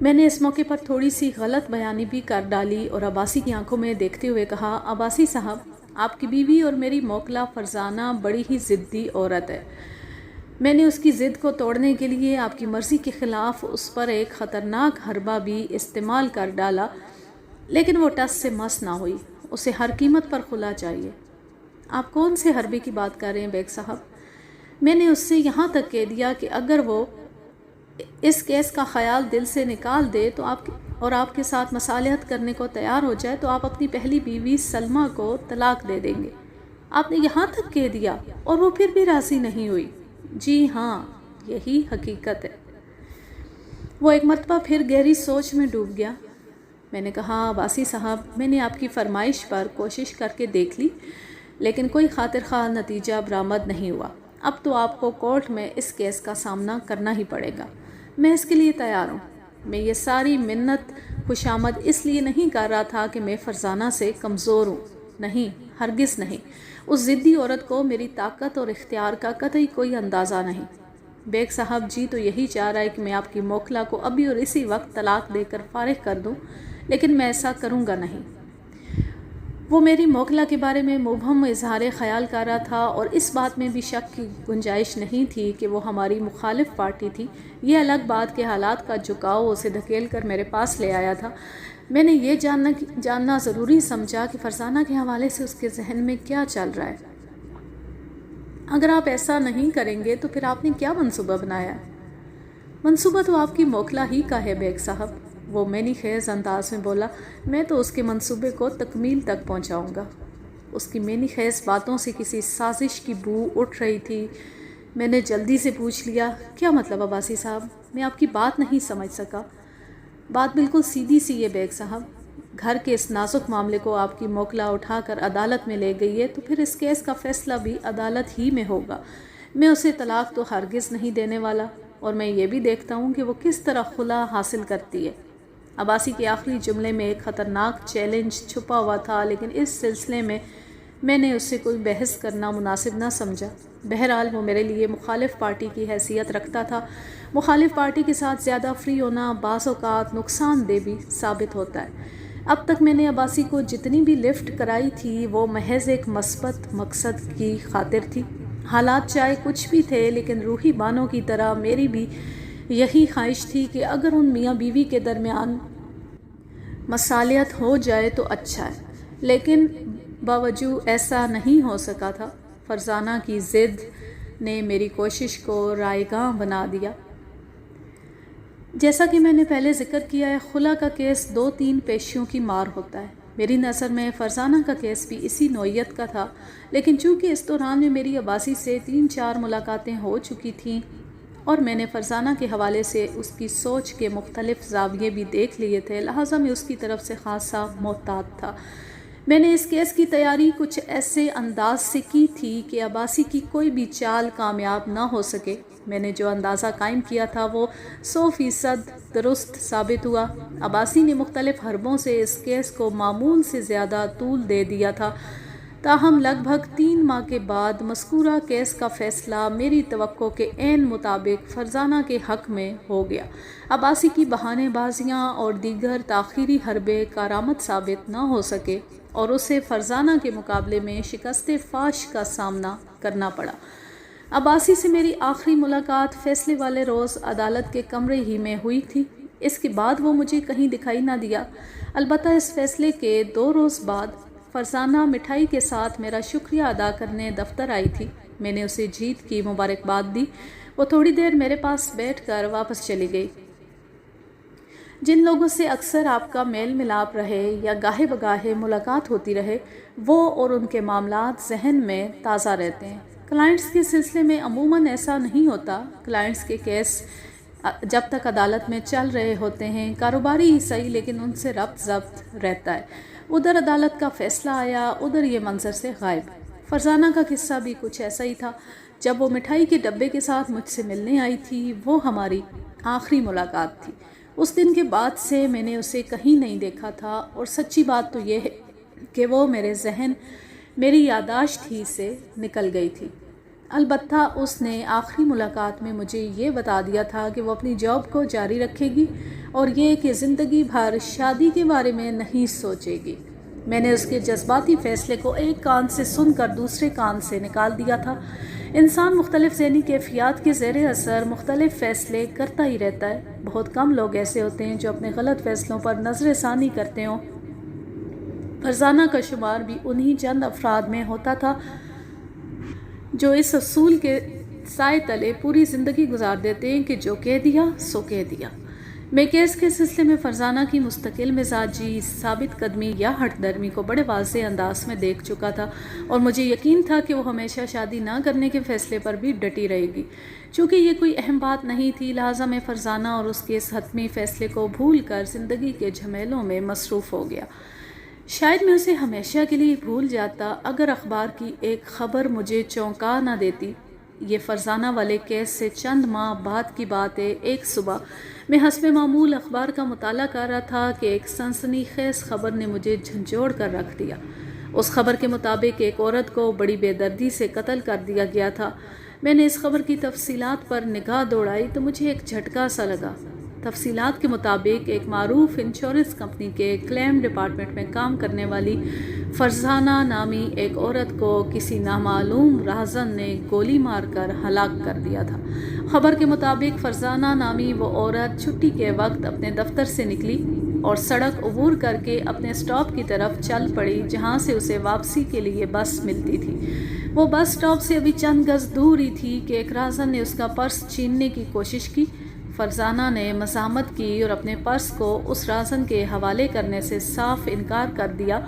میں نے اس موقع پر تھوڑی سی غلط بیانی بھی کر ڈالی اور عباسی کی آنکھوں میں دیکھتے ہوئے کہا، عباسی صاحب، آپ کی بیوی اور میری موکلہ فرزانہ بڑی ہی ضدی عورت ہے۔ میں نے اس کی ضد کو توڑنے کے لیے آپ کی مرضی کے خلاف اس پر ایک خطرناک حربہ بھی استعمال کر ڈالا، لیکن وہ ٹس سے مس نہ ہوئی۔ اسے ہر قیمت پر خلا چاہیے۔ آپ کون سے حربے کی بات کر رہے ہیں بیگ صاحب؟ میں نے اس سے یہاں تک کہہ دیا کہ اگر وہ اس کیس کا خیال دل سے نکال دے تو آپ کے ساتھ مصالحت کرنے کو تیار ہو جائے تو آپ اپنی پہلی بیوی سلمہ کو طلاق دے دیں گے۔ آپ نے یہاں تک کہہ دیا اور وہ پھر بھی راضی نہیں ہوئی؟ جی ہاں، یہی حقیقت ہے۔ وہ ایک مرتبہ پھر گہری سوچ میں ڈوب گیا۔ میں نے کہا، عباسی صاحب، میں نے آپ کی فرمائش پر کوشش کر کے دیکھ لی، لیکن کوئی خاطر خواہ نتیجہ برآمد نہیں ہوا۔ اب تو آپ کو کورٹ میں اس کیس کا سامنا کرنا ہی پڑے گا۔ میں اس کے لیے تیار ہوں۔ میں یہ ساری منت خوشامد اس لیے نہیں کر رہا تھا کہ میں فرزانہ سے کمزور ہوں، نہیں، ہرگز نہیں۔ اس ضدی عورت کو میری طاقت اور اختیار کا قطعی کوئی اندازہ نہیں۔ بیگ صاحب جی تو یہی چاہ رہا ہے کہ میں آپ کی موکلہ کو ابھی اور اسی وقت طلاق دے کر فارغ کر دوں، لیکن میں ایسا کروں گا نہیں۔ وہ میری موکلہ کے بارے میں مبہم اظہار خیال کر رہا تھا اور اس بات میں بھی شک کی گنجائش نہیں تھی کہ وہ ہماری مخالف پارٹی تھی۔ یہ الگ بات کہ حالات کا جھکاؤ اسے دھکیل کر میرے پاس لے آیا تھا۔ میں نے یہ جاننا ضروری سمجھا کہ فرزانہ کے حوالے سے اس کے ذہن میں کیا چل رہا ہے۔ اگر آپ ایسا نہیں کریں گے تو پھر آپ نے کیا منصوبہ بنایا ہے؟ منصوبہ تو آپ کی موکلہ ہی کا ہے بیگ صاحب، وہ مینی خیز انداز میں بولا۔ میں تو اس کے منصوبے کو تکمیل تک پہنچاؤں گا۔ اس کی مینی خیز باتوں سے کسی سازش کی بو اٹھ رہی تھی۔ میں نے جلدی سے پوچھ لیا، کیا مطلب عباسی صاحب؟ میں آپ کی بات نہیں سمجھ سکا۔ بات بالکل سیدھی سی ہے بیگ صاحب۔ گھر کے اس نازک معاملے کو آپ کی موکلہ اٹھا کر عدالت میں لے گئی ہے تو پھر اس کیس کا فیصلہ بھی عدالت ہی میں ہوگا۔ میں اسے طلاق تو ہرگز نہیں دینے والا، اور میں یہ بھی دیکھتا ہوں کہ وہ کس طرح خلا حاصل کرتی ہے۔ عباسی کے آخری جملے میں ایک خطرناک چیلنج چھپا ہوا تھا، لیکن اس سلسلے میں نے اس سے کوئی بحث کرنا مناسب نہ سمجھا۔ بہرحال وہ میرے لیے مخالف پارٹی کی حیثیت رکھتا تھا۔ مخالف پارٹی کے ساتھ زیادہ فری ہونا بعض اوقات نقصان دہ بھی ثابت ہوتا ہے۔ اب تک میں نے عباسی کو جتنی بھی لفٹ کرائی تھی وہ محض ایک مثبت مقصد کی خاطر تھی۔ حالات چاہے کچھ بھی تھے، لیکن روحی بانوں کی طرح میری بھی یہی خواہش تھی کہ اگر ان میاں بیوی کے درمیان مصالحت ہو جائے تو اچھا ہے، لیکن باوجود ایسا نہیں ہو سکا تھا۔ فرزانہ کی ضد نے میری کوشش کو رائیگاں بنا دیا۔ جیسا کہ میں نے پہلے ذکر کیا ہے، خلا کا کیس 2-3 پیشیوں کی مار ہوتا ہے۔ میری نظر میں فرزانہ کا کیس بھی اسی نوعیت کا تھا، لیکن چونکہ اس دوران میں میری عباسی سے 3-4 ملاقاتیں ہو چکی تھیں اور میں نے فرزانہ کے حوالے سے اس کی سوچ کے مختلف زاویے بھی دیکھ لیے تھے، لہٰذا میں اس کی طرف سے خاصا محتاط تھا۔ میں نے اس کیس کی تیاری کچھ ایسے انداز سے کی تھی کہ عباسی کی کوئی بھی چال کامیاب نہ ہو سکے۔ میں نے جو اندازہ قائم کیا تھا وہ 100% درست ثابت ہوا۔ عباسی نے مختلف حربوں سے اس کیس کو معمول سے زیادہ طول دے دیا تھا، تاہم لگ بھگ 3 ماہ کے بعد مذکورہ کیس کا فیصلہ میری توقع کے عین مطابق فرزانہ کے حق میں ہو گیا۔ عباسی کی بہانے بازیاں اور دیگر تاخیری حربے کارآمد ثابت نہ ہو سکے اور اسے فرزانہ کے مقابلے میں شکست فاش کا سامنا کرنا پڑا۔ عباسی سے میری آخری ملاقات فیصلے والے روز عدالت کے کمرے ہی میں ہوئی تھی۔ اس کے بعد وہ مجھے کہیں دکھائی نہ دیا۔ البتہ اس فیصلے کے 2 روز بعد فرزانہ مٹھائی کے ساتھ میرا شکریہ ادا کرنے دفتر آئی تھی۔ میں نے اسے جیت کی مبارکباد دی۔ وہ تھوڑی دیر میرے پاس بیٹھ کر واپس چلی گئی۔ جن لوگوں سے اکثر آپ کا میل ملاپ رہے یا گاہے بگاہے ملاقات ہوتی رہے، وہ اور ان کے معاملات ذہن میں تازہ رہتے ہیں۔ کلائنٹس کے سلسلے میں عموماً ایسا نہیں ہوتا۔ کلائنٹس کے کیس جب تک عدالت میں چل رہے ہوتے ہیں کاروباری ہی صحیح، لیکن ان سے ربط ضبط رہتا ہے۔ ادھر عدالت کا فیصلہ آیا، ادھر یہ منظر سے غائب۔ فرزانہ کا قصہ بھی کچھ ایسا ہی تھا۔ جب وہ مٹھائی کے ڈبے کے ساتھ مجھ سے ملنے آئی تھی، وہ ہماری آخری ملاقات تھی۔ اس دن کے بعد سے میں نے اسے کہیں نہیں دیکھا تھا، اور سچی بات تو یہ ہے کہ وہ میری یادداشت ہی سے نکل گئی تھی۔ البتہ اس نے آخری ملاقات میں مجھے یہ بتا دیا تھا کہ وہ اپنی جاب کو جاری رکھے گی اور یہ کہ زندگی بھر شادی کے بارے میں نہیں سوچے گی۔ میں نے اس کے جذباتی فیصلے کو ایک کان سے سن کر دوسرے کان سے نکال دیا تھا۔ انسان مختلف ذہنی کیفیات کے زیر اثر مختلف فیصلے کرتا ہی رہتا ہے۔ بہت کم لوگ ایسے ہوتے ہیں جو اپنے غلط فیصلوں پر نظر ثانی کرتے ہوں۔ فرزانہ کا شمار بھی انہی چند افراد میں ہوتا تھا جو اس اصول کے سائے تلے پوری زندگی گزار دیتے ہیں کہ جو کہہ دیا سو کہہ دیا۔ میں کیس کے سلسلے میں فرزانہ کی مستقل مزاجی، ثابت قدمی یا ہٹ درمی کو بڑے واضح انداز میں دیکھ چکا تھا اور مجھے یقین تھا کہ وہ ہمیشہ شادی نہ کرنے کے فیصلے پر بھی ڈٹی رہے گی۔ چونکہ یہ کوئی اہم بات نہیں تھی، لہٰذا میں فرزانہ اور اس کے اس حتمی فیصلے کو بھول کر زندگی کے جھمیلوں میں مصروف ہو گیا۔ شاید میں اسے ہمیشہ کے لیے بھول جاتا اگر اخبار کی ایک خبر مجھے چونکا نہ دیتی۔ یہ فرزانہ والے کیس سے چند ماہ بعد کی بات ہے۔ ایک صبح میں حسب معمول اخبار کا مطالعہ کر رہا تھا کہ ایک سنسنی خیز خبر نے مجھے جھنجھوڑ کر رکھ دیا۔ اس خبر کے مطابق ایک عورت کو بڑی بے دردی سے قتل کر دیا گیا تھا۔ میں نے اس خبر کی تفصیلات پر نگاہ دوڑائی تو مجھے ایک جھٹکا سا لگا۔ تفصیلات کے مطابق ایک معروف انشورنس کمپنی کے کلیم ڈپارٹمنٹ میں کام کرنے والی فرزانہ نامی ایک عورت کو کسی نامعلوم راہزن نے گولی مار کر ہلاک کر دیا تھا۔ خبر کے مطابق فرزانہ نامی وہ عورت چھٹی کے وقت اپنے دفتر سے نکلی اور سڑک عبور کر کے اپنے اسٹاپ کی طرف چل پڑی جہاں سے اسے واپسی کے لیے بس ملتی تھی۔ وہ بس اسٹاپ سے ابھی چند گز دور ہی تھی کہ ایک راہزن نے اس کا پرس چھیننے کی کوشش کی۔ فرزانہ نے مزاحمت کی اور اپنے پرس کو اس راہزن کے حوالے کرنے سے صاف انکار کر دیا۔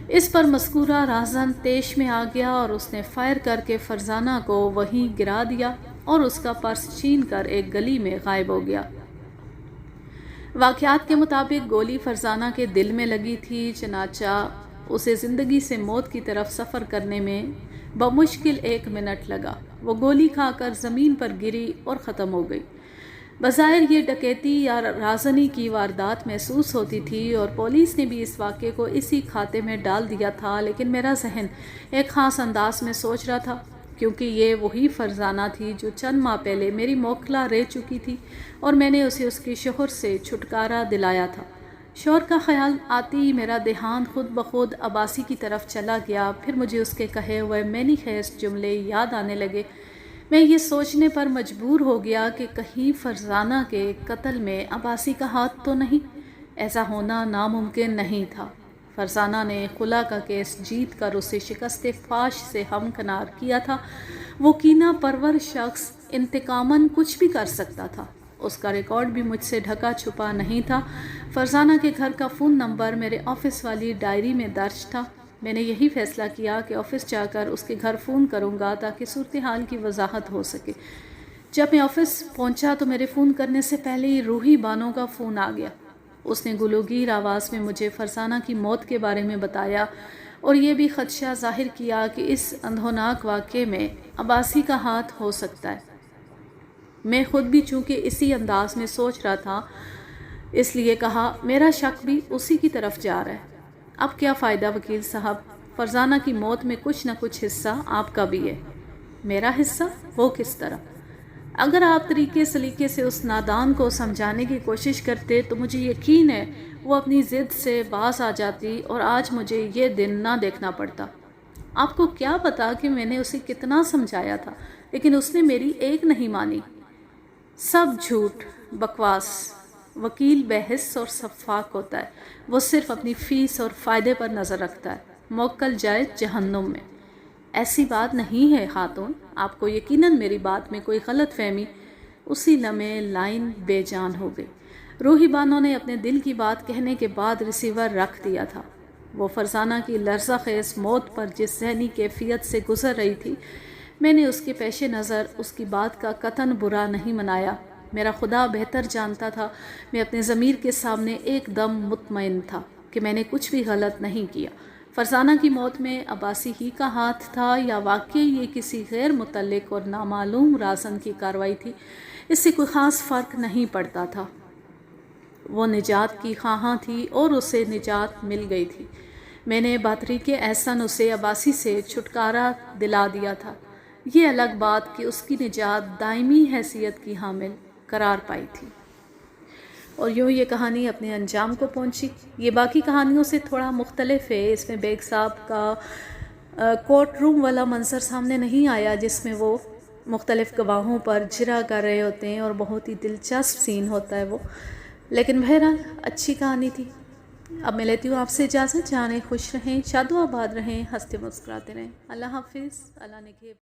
اس پر مذکورہ راہزن طیش میں آ گیا اور اس نے فائر کر کے فرزانہ کو وہیں گرا دیا اور اس کا پرس چھین کر ایک گلی میں غائب ہو گیا۔ واقعات کے مطابق گولی فرزانہ کے دل میں لگی تھی، چنانچہ اسے زندگی سے موت کی طرف سفر کرنے میں بمشکل 1 منٹ لگا۔ وہ گولی کھا کر زمین پر گری اور ختم ہو گئی۔ بظاہر یہ ڈکیتی یا رازنی کی واردات محسوس ہوتی تھی اور پولیس نے بھی اس واقعے کو اسی کھاتے میں ڈال دیا تھا، لیکن میرا ذہن ایک خاص انداز میں سوچ رہا تھا، کیونکہ یہ وہی فرزانہ تھی جو چند ماہ پہلے میری موکلا رہ چکی تھی اور میں نے اسے اس کے شوہر سے چھٹکارا دلایا تھا۔ شوہر کا خیال آتے ہی میرا دھیان خود بخود عباسی کی طرف چلا گیا۔ پھر مجھے اس کے کہے ہوئے مینی خیز جملے یاد آنے لگے۔ میں یہ سوچنے پر مجبور ہو گیا کہ کہیں فرزانہ کے قتل میں عباسی کا ہاتھ تو نہیں۔ ایسا ہونا ناممکن نہیں تھا۔ فرزانہ نے خلا کا کیس جیت کر اسے شکست فاش سے ہمکنار کیا تھا۔ وہ کینہ پرور شخص انتقاماً کچھ بھی کر سکتا تھا۔ اس کا ریکارڈ بھی مجھ سے ڈھکا چھپا نہیں تھا۔ فرزانہ کے گھر کا فون نمبر میرے آفس والی ڈائری میں درج تھا۔ میں نے یہی فیصلہ کیا کہ آفس جا کر اس کے گھر فون کروں گا تاکہ صورتحال کی وضاحت ہو سکے۔ جب میں آفس پہنچا تو میرے فون کرنے سے پہلے ہی روحی بانو کا فون آ گیا۔ اس نے گلوگیر آواز میں مجھے فرزانہ کی موت کے بارے میں بتایا اور یہ بھی خدشہ ظاہر کیا کہ اس اندھوناک واقعے میں عباسی کا ہاتھ ہو سکتا ہے۔ میں خود بھی چونکہ اسی انداز میں سوچ رہا تھا، اس لیے کہا میرا شک بھی اسی کی طرف جا رہا ہے۔ اب کیا فائدہ وکیل صاحب، فرزانہ کی موت میں کچھ نہ کچھ حصہ آپ کا بھی ہے۔ میرا حصہ؟ وہ کس طرح؟ اگر آپ طریقے سلیقے سے اس نادان کو سمجھانے کی کوشش کرتے تو مجھے یقین ہے وہ اپنی ضد سے باز آ جاتی اور آج مجھے یہ دن نہ دیکھنا پڑتا۔ آپ کو کیا پتا کہ میں نے اسے کتنا سمجھایا تھا، لیکن اس نے میری ایک نہیں مانی۔ سب جھوٹ، بکواس۔ وکیل بحث اور شفاف ہوتا ہے، وہ صرف اپنی فیس اور فائدے پر نظر رکھتا ہے۔ موکل جائے جہنم میں۔ ایسی بات نہیں ہے خاتون، آپ کو یقیناً میری بات میں کوئی غلط فہمی۔ اسی لمحے لائن بے جان ہو گئی۔ روحی بانو نے اپنے دل کی بات کہنے کے بعد ریسیور رکھ دیا تھا۔ وہ فرزانہ کی لرزہ خیز موت پر جس ذہنی کیفیت سے گزر رہی تھی، میں نے اس کے پیش نظر اس کی بات کا قطعاً برا نہیں منایا۔ میرا خدا بہتر جانتا تھا، میں اپنے ضمیر کے سامنے ایک دم مطمئن تھا کہ میں نے کچھ بھی غلط نہیں کیا۔ فرزانہ کی موت میں عباسی ہی کا ہاتھ تھا یا واقعی یہ کسی غیر متعلق اور نامعلوم رازن کی کارروائی تھی، اس سے کوئی خاص فرق نہیں پڑتا تھا۔ وہ نجات کی خواہاں تھی اور اسے نجات مل گئی تھی۔ میں نے بطریق احسن اسے عباسی سے چھٹکارا دلا دیا تھا۔ یہ الگ بات کہ اس کی نجات دائمی حیثیت کی حامل قرار پائی تھی۔ اور یوں یہ کہانی اپنے انجام کو پہنچی۔ یہ باقی کہانیوں سے تھوڑا مختلف ہے، اس میں بیگ صاحب کا کورٹ روم والا منظر سامنے نہیں آیا جس میں وہ مختلف گواہوں پر جرا کر رہے ہوتے ہیں اور بہت ہی دلچسپ سین ہوتا ہے وہ، لیکن بہرحال اچھی کہانی تھی۔ اب میں لیتی ہوں آپ سے اجازت، جانے خوش رہیں، شاد و آباد رہیں، ہنستے مسکراتے رہیں۔ اللہ حافظ، اللہ نگہبان۔